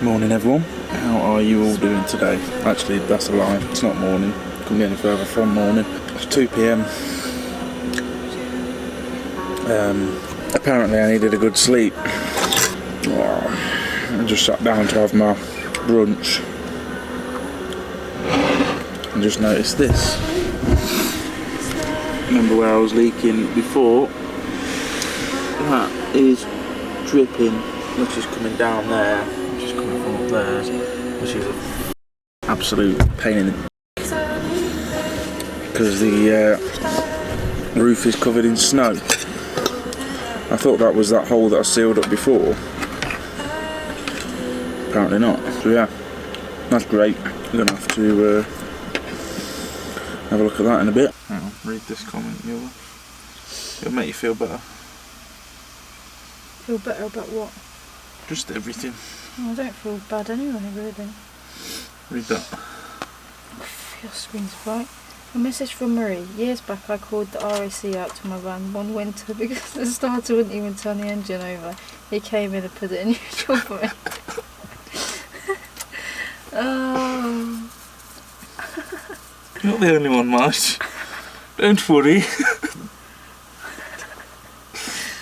Morning everyone, how are you all doing today? Actually that's a lie, it's not morning, couldn't be any further from morning. It's 2 PM. Apparently I needed a good sleep. I just sat down to have my brunch and just noticed this. Remember where I was leaking before? That is dripping, which is coming down there, which is coming from up there, which is an absolute pain in the because the roof is covered in snow. I thought that was that hole that I sealed up before. Apparently not. So yeah, that's great. We're gonna have to have a look at that in a bit. Hang on, read this comment. It'll make you feel better. Feel better about what? Just everything. Oh, I don't feel bad anyway, really. Read that. Your screen's bright. A message from Marie. Years back I called the RAC out to my van one winter because the starter wouldn't even turn the engine over. He came in and put it in neutral for me. Oh. You're not the only one, Marge. Don't worry.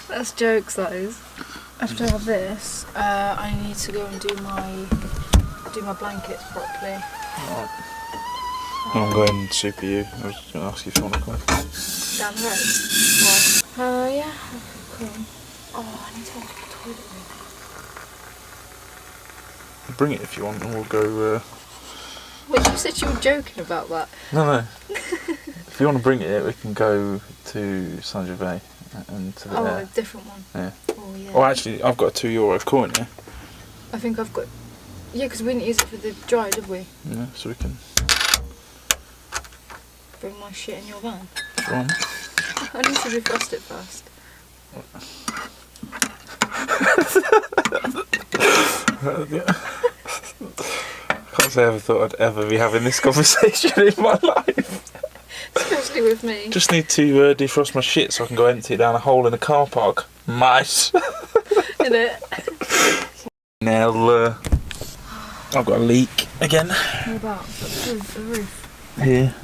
That's jokes, that is. After I have this, I need to go and do my blankets properly. Right. I'm going Super U. I was going to ask you if you want to come. Down the road? Why? Yeah. Cool. Oh, I need to go to the toilet really. Bring it if you want and we'll go... Wait, you said you were joking about that. No. If you want to bring it, we can go to Saint-Gervais and to the... Oh, a different one? Yeah. Oh, yeah. Oh, actually, I've got a €2 coin here. I think I've got... Yeah, because we didn't use it for the dry, did we? Yeah, so we can... Bring my shit in your van. Go on. I need to defrost it first. I can't say I ever thought I'd ever be having this conversation in my life. Especially with me. Just need to defrost my shit so I can go empty it down a hole in a car park. Nice. Innit? Now, I've got a leak again. What about the roof? Here.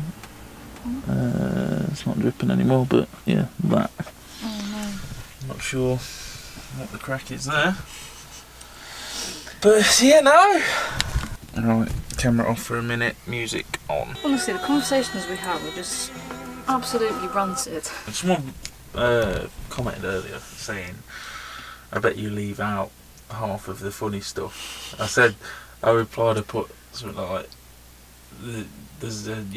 It's not dripping anymore, but yeah, that. Oh no. I'm not sure what the crack is there. But yeah, no. Alright, camera off for a minute, music on. Honestly, the conversations we have are just absolutely rancid. Someone commented earlier saying, I bet you leave out half of the funny stuff. I replied, I put something like, you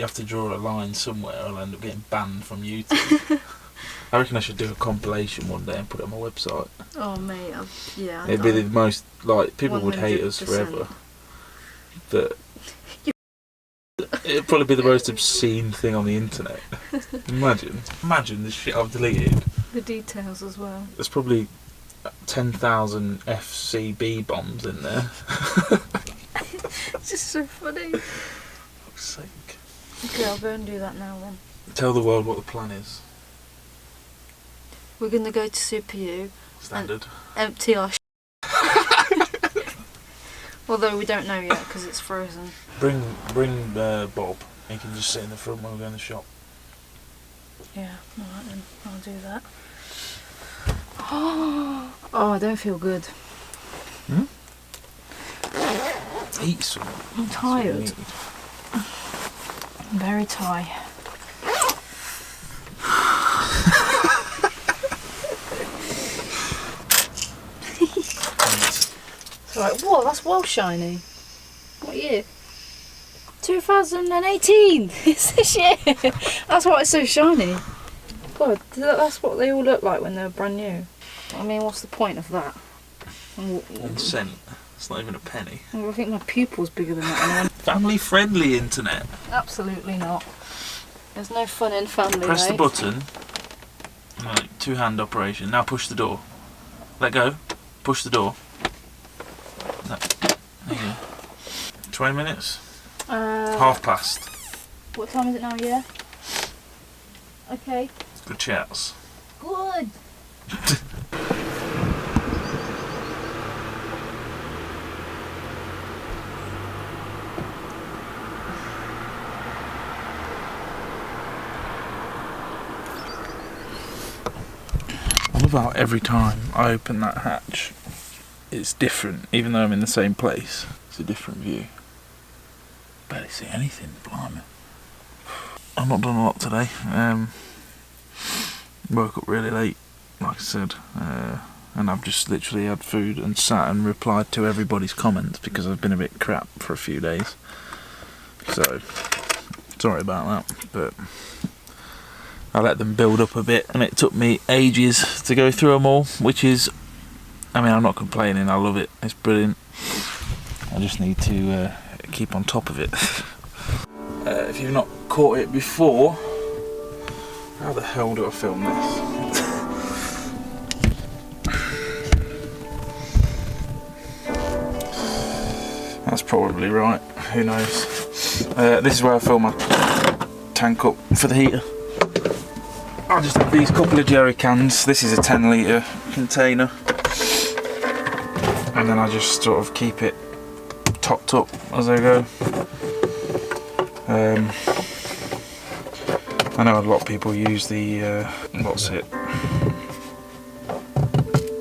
have to draw a line somewhere or I'll end up getting banned from YouTube. I reckon I should do a compilation one day and put it on my website. Oh mate, yeah. It'd be the most, like, people 100%. Would hate us forever. But it'd probably be the most obscene thing on the internet. Imagine the shit I've deleted. The details as well. There's probably 10,000 FCB bombs in there. It's just so funny. Fuck's sake. Okay, I'll go and do that now then. Tell the world what the plan is. We're going to go to Super U. Standard. And empty our although we don't know yet because it's frozen. Bring Bob. He can just sit in the front while we go in the shop. Yeah, alright then. I'll do that. Oh, I don't feel good. Eat some. I'm tired. I'm very tired. It's like, whoa, that's well shiny. What year? 2018! It's this year! That's why it's so shiny. God, that's what they all look like when they're brand new. I mean, what's the point of that? 1 cent. It's not even a penny. Well, I think my pupil's bigger than that. Family friendly internet. Absolutely not. There's no fun in family. Press the button. Right, 2-hand operation. Now push the door. Let go. Push the door. No. There you go. 20 minutes? 1:30. What time is it now, yeah? Okay. Good chats. Good. about every time I open that hatch, it's different, even though I'm in the same place. It's a different view. Barely see anything, blimey. I've not done a lot today. Woke up really late, like I said, and I've just literally had food and sat and replied to everybody's comments because I've been a bit crap for a few days. So, sorry about that, but I let them build up a bit, and it took me ages to go through them all, which is, I mean, I'm not complaining, I love it, it's brilliant. I just need to keep on top of it. If you've not caught it before, how the hell do I film this? That's probably right, who knows. This is where I fill my tank up for the heater. I just have these couple of jerry cans. This is a 10 litre container, and then I just sort of keep it topped up as I go. I know a lot of people use the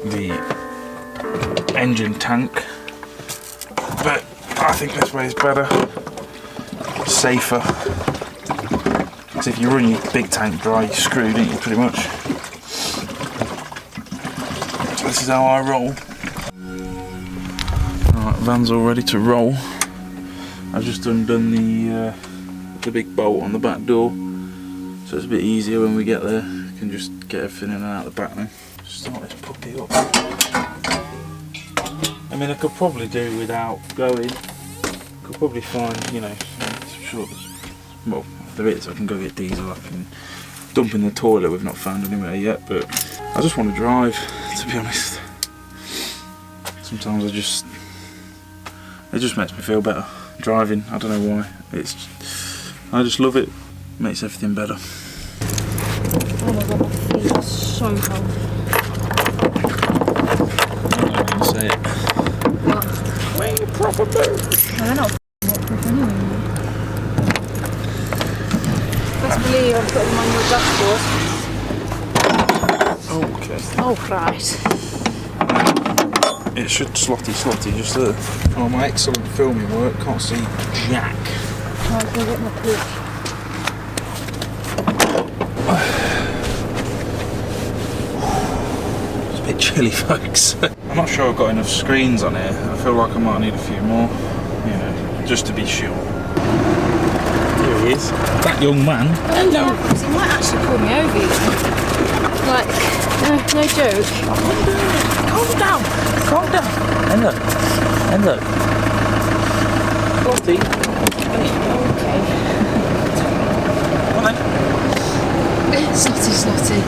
the engine tank, but I think this way is better, safer. So if you run your big tank dry, you're screwed, ain't you, pretty much. So this is how I roll. Alright, van's all ready to roll. I've just undone the big bolt on the back door, so it's a bit easier when we get there. We can just get everything in and out the back now. Start this puppy up. I mean, I could probably do without going. Could probably find, you know, I'm sure there's, well, if there is, I can go get diesel. I can dump in the toilet. We've not found anywhere yet, but I just want to drive, to be honest. Sometimes it just makes me feel better driving. I don't know why. I just love it. Makes everything better. Oh my god, my feet are so cold. I'm not gonna say it. What? Make a proper move. No, they're not waterproof anyway. Best believe I've got them on your dashboard. Okay. Oh, right. It should slotty just there. Oh, my excellent filming work. Can't see jack. I'll go get my pitch. It's a bit chilly, folks. I'm not sure I've got enough screens on here. I feel like I might need a few more, you know, just to be sure. Here he is, that young man. Hello. He might actually pull me over, you know. Like, no joke. Calm down. Calm down. Hello. Hello. Lottie. Okay. Come on then. Slotty.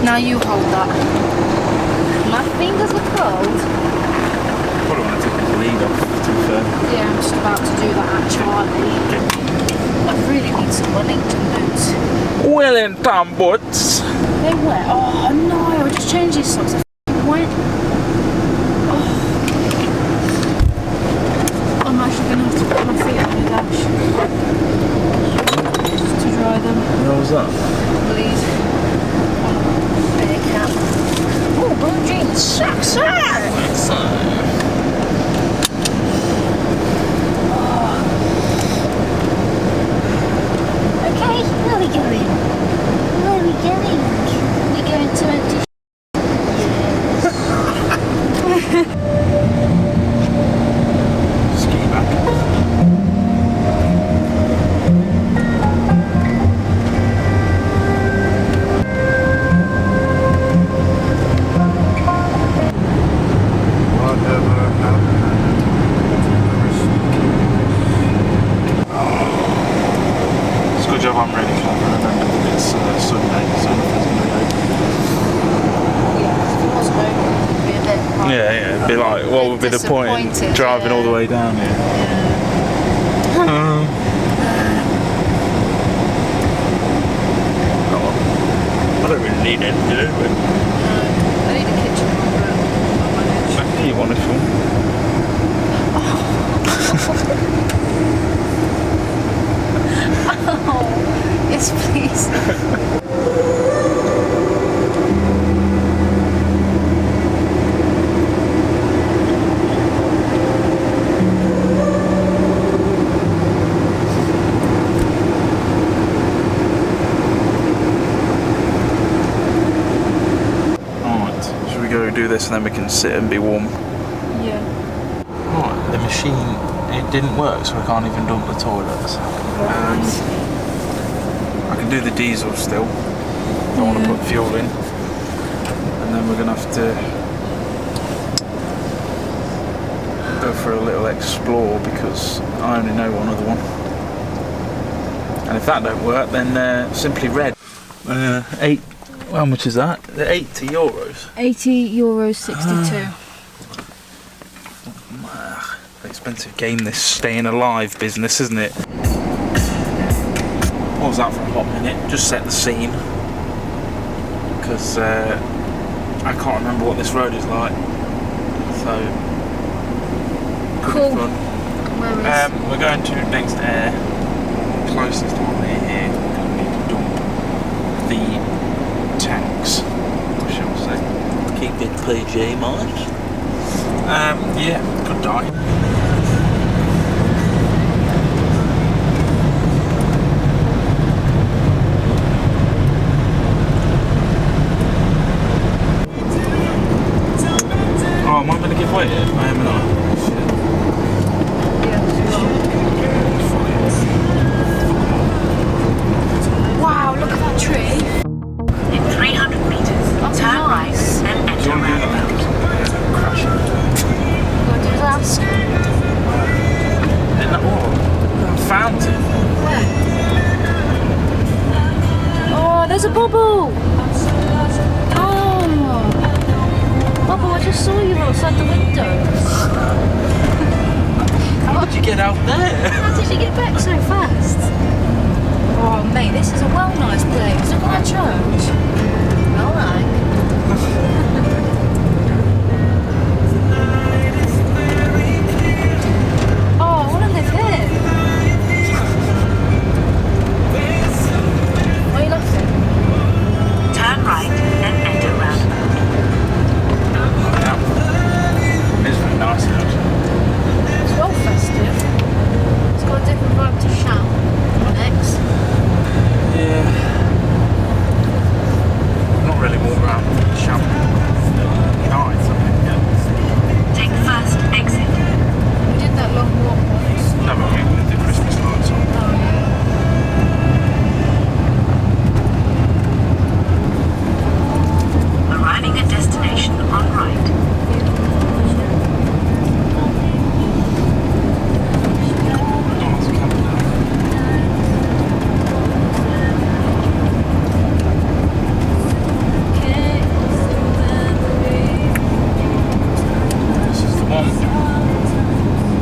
Now you hold that. My fingers are cold. Probably want to take his lead off, to be fair. Yeah, I'm just about to do that actually. I really need some Wellington boots. Wellington boots. They wet. Oh no, I just changed these socks. They're wet. Oh. I'm actually going to have to put my feet on the dash. Just to dry them. What was that? Please. Bear cap. Oh, blue jeans. Socks. Okay, where are we going? Where are we going? We're going to empty. Ski back. It's a good job I'm ready for that. I remember that it's Sunday, so nothing's going to Yeah, if it wasn't open, it'd be a bit. go. Yeah, it'd be like, what would be the point in Disappointed, driving yeah. all the way down here? I don't really need it, do I? I need a kitchen but I'll manage. You want it for? Oh, yes please. this and then we can sit and be warm. Yeah. Right, the machine, it didn't work, so we can't even dump the toilets. I can do the diesel still. Don't want to put fuel in. And then we're going to have to go for a little explore because I only know one other one. And if that don't work, then simply red. How much is that? €80. €80, 62. Expensive game, this staying alive business, isn't it? What was that for a hot minute? Just set the scene. Because I can't remember what this road is like. So, Cool. fun. Where is? We're going to next air. Closest one near here. We're going to need to dump the tanks, shall we say. Keep it PG, Mike. Yeah, could die. Oh, am I going to give way here? I am not. Wow, look at that tree. In 300 meters, turn right and enter roundabout. What did I ask? Isn't that what? Fountain. Where? Oh, there's a bubble. Oh, Bubble, I just saw you outside the window. How did you get out there? How did you get back so fast? Oh, mate, this is a well nice place. Look at that church. Alright. Oh, I want to live here. Why are you laughing? Turn right and enter roundabout. It's very nice actually. It's well festive. It's got a different vibe to Sham on X. Yeah. Not really walk around Champagne. Nice, I think, yeah. Take the first exit. We did that long walk once. No, but we did Christmas lights on. Oh, yeah. Arriving at destination on right.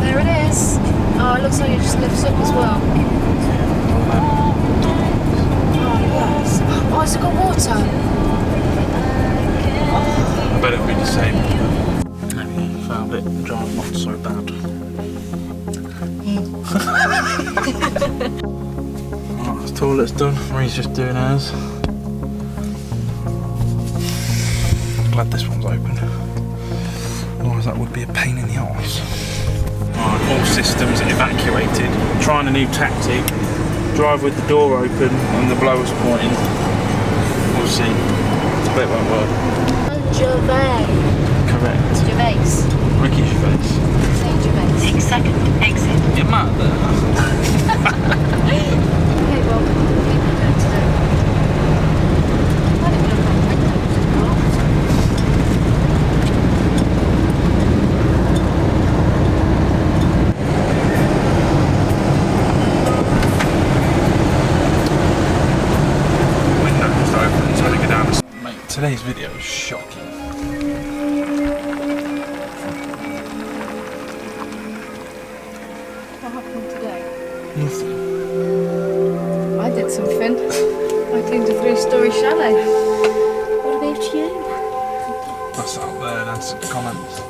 There it is. Oh, it looks like it just lifts up as well. Oh, yes. Oh, it's got water. I bet it'll be the same. There we go, found it. Drive not so bad. Right, the toilet's done. Marie's just doing hers. Glad this one's open. Otherwise that would be a pain in the arse. Right, all systems evacuated. Trying a new tactic. Drive with the door open and the blowers pointing. We'll see. I bet it won't work. Gervais. Correct. Gervais. Ricky Gervais. Say Gervais. Take second exit. You're mad there. Okay, well, what are you doing today? Why don't we look on Window just open so they go down. Mate, today's video is shocking. What happened today? Nothing. I did something. I cleaned a 3-story chalet. What about you? That's out there and answer the comments.